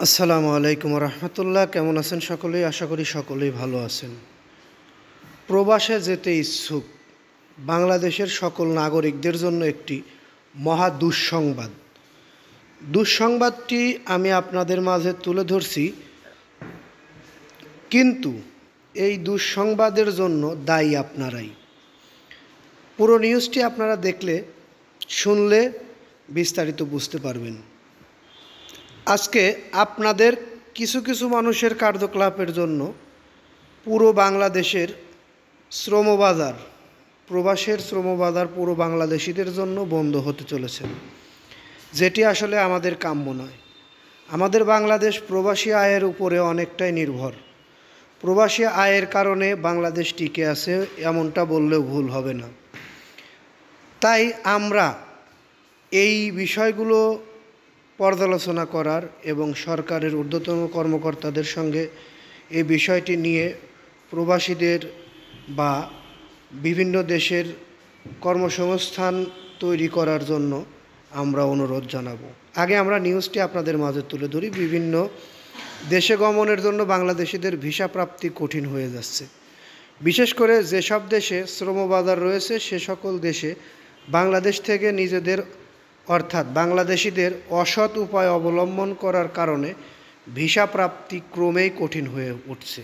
আসসালামু আলাইকুম রহমতুল্লাহ। কেমন আছেন সকলেই? আশা করি সকলেই ভালো আছেন। প্রবাসে যেতে ইচ্ছুক বাংলাদেশের সকল নাগরিকদের জন্য একটি মহা দুঃসংবাদ। দুঃসংবাদটি আমি আপনাদের মাঝে তুলে ধরছি, কিন্তু এই দুঃসংবাদের জন্য দায়ী আপনারাই। পুরো নিউজটি আপনারা শুনলে বিস্তারিত বুঝতে পারবেন। আজকে আপনাদের কিছু কিছু মানুষের কার্যকলাপের জন্য পুরো বাংলাদেশের শ্রমবাজার, প্রবাসের শ্রমবাজার পুরো বাংলাদেশিদের জন্য বন্ধ হতে চলেছে, যেটি আসলে আমাদের কাম্য নয়। আমাদের বাংলাদেশ প্রবাসী আয়ের উপরে অনেকটাই নির্ভর। প্রবাসী আয়ের কারণে বাংলাদেশ টিকে আছে, এমনটা বললেও ভুল হবে না। তাই আমরা এই বিষয়গুলো পর্যালোচনা করার এবং সরকারের ঊর্ধ্বতন কর্মকর্তাদের সঙ্গে এই বিষয়টি নিয়ে প্রবাসীদের বা বিভিন্ন দেশের কর্মসংস্থান তৈরি করার জন্য আমরা অনুরোধ জানাব। আগে আমরা নিউজটি আপনাদের মাঝে তুলে ধরি। বিভিন্ন দেশে গমনের জন্য বাংলাদেশিদের ভিসা প্রাপ্তি কঠিন হয়ে যাচ্ছে। বিশেষ করে যেসব দেশে শ্রমবাজার রয়েছে সে সকল দেশে বাংলাদেশ থেকে নিজেদের অর্থাৎ বাংলাদেশিদের অসৎ উপায় অবলম্বন করার কারণে ভিসা প্রাপ্তি ক্রমেই কঠিন হয়ে উঠছে।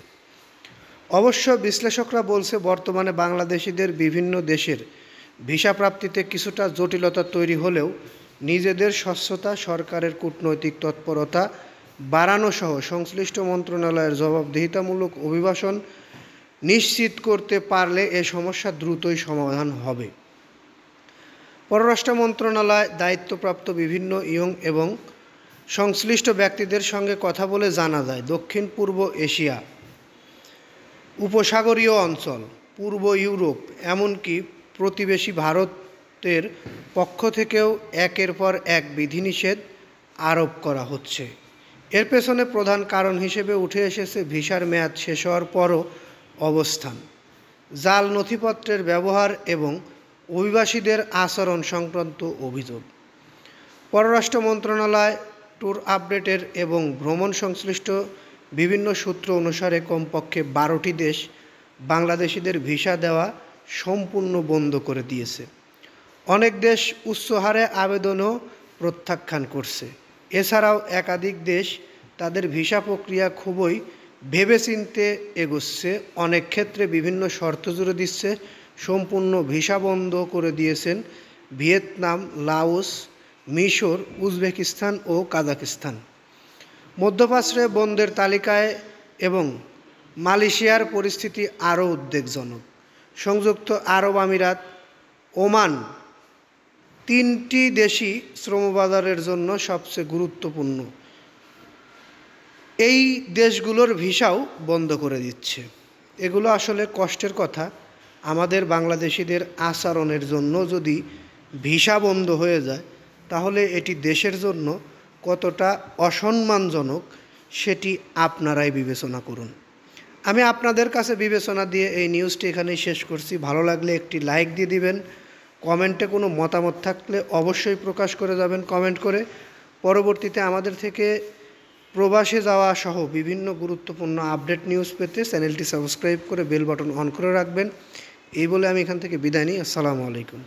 অবশ্য বিশ্লেষকরা বলছে, বর্তমানে বাংলাদেশিদের বিভিন্ন দেশের ভিসা প্রাপ্তিতে কিছুটা জটিলতা তৈরি হলেও নিজেদের স্বচ্ছতা, সরকারের কূটনৈতিক তৎপরতা বাড়ানো সহ সংশ্লিষ্ট মন্ত্রণালয়ের জবাবদিহিতামূলক অভিবাসন নিশ্চিত করতে পারলে এ সমস্যা দ্রুতই সমাধান হবে। পররাষ্ট্র মন্ত্রণালয় দায়িত্বপ্রাপ্ত বিভিন্ন ইয়ং এবং সংশ্লিষ্ট ব্যক্তিদের সঙ্গে কথা বলে জানা যায়, দক্ষিণ পূর্ব এশিয়া, উপসাগরীয় অঞ্চল, পূর্ব ইউরোপ, এমনকি প্রতিবেশী ভারতের পক্ষ থেকেও একের পর এক বিধিনিষেধ আরোপ করা হচ্ছে। এর পেছনে প্রধান কারণ হিসেবে উঠে এসেছে ভিসার মেয়াদ শেষ হওয়ার পরও অবস্থান, জাল নথিপত্রের ব্যবহার এবং অভিবাসীদের আচরণ সংক্রান্ত অভিযোগ। পররাষ্ট্র মন্ত্রণালয় ট্যুর আপডেটের এবং ভ্রমণ সংশ্লিষ্ট বিভিন্ন সূত্র অনুসারে কমপক্ষে 12টি দেশ বাংলাদেশিদের ভিসা দেওয়া সম্পূর্ণ বন্ধ করে দিয়েছে। অনেক দেশ উচ্চ হারে আবেদনও প্রত্যাখ্যান করছে। এছাড়াও একাধিক দেশ তাদের ভিসা প্রক্রিয়া খুবই ভেবেচিন্তে এগোচ্ছে, অনেক ক্ষেত্রে বিভিন্ন শর্ত জুড়ে দিচ্ছে। সম্পূর্ণ ভিসা বন্ধ করে দিয়েছেন ভিয়েতনাম, লাওস, মিশর, উজবেকিস্তান ও কাজাকিস্তান। মধ্যপ্রাচ্যে বন্ধের তালিকায় এবং মালয়েশিয়ার পরিস্থিতি আরও উদ্বেগজনক। সংযুক্ত আরব আমিরাত, ওমান, 3টি দেশই শ্রমবাজারের জন্য সবচেয়ে গুরুত্বপূর্ণ। এই দেশগুলোর ভিসাও বন্ধ করে দিচ্ছে। এগুলো আসলে কষ্টের কথা। আমাদের বাংলাদেশিদের আচরণের জন্য যদি ভিসা বন্ধ হয়ে যায় তাহলে এটি দেশের জন্য কতটা অসম্মানজনক সেটি আপনারাই বিবেচনা করুন। আমি আপনাদের কাছে বিবেচনা দিয়ে এই নিউজটি এখানেই শেষ করছি। ভালো লাগলে একটি লাইক দিয়ে দিবেন। কমেন্টে কোনো মতামত থাকলে অবশ্যই প্রকাশ করে যাবেন কমেন্ট করে। পরবর্তীতে আমাদের থেকে প্রবাসে যাওয়া সহ বিভিন্ন গুরুত্বপূর্ণ আপডেট নিউজ পেতে চ্যানেলটি সাবস্ক্রাইব করে বেল বাটন অন করে রাখবেন। এই বলে আমি এখান থেকে বিদায় নিই। আসসালামু আলাইকুম।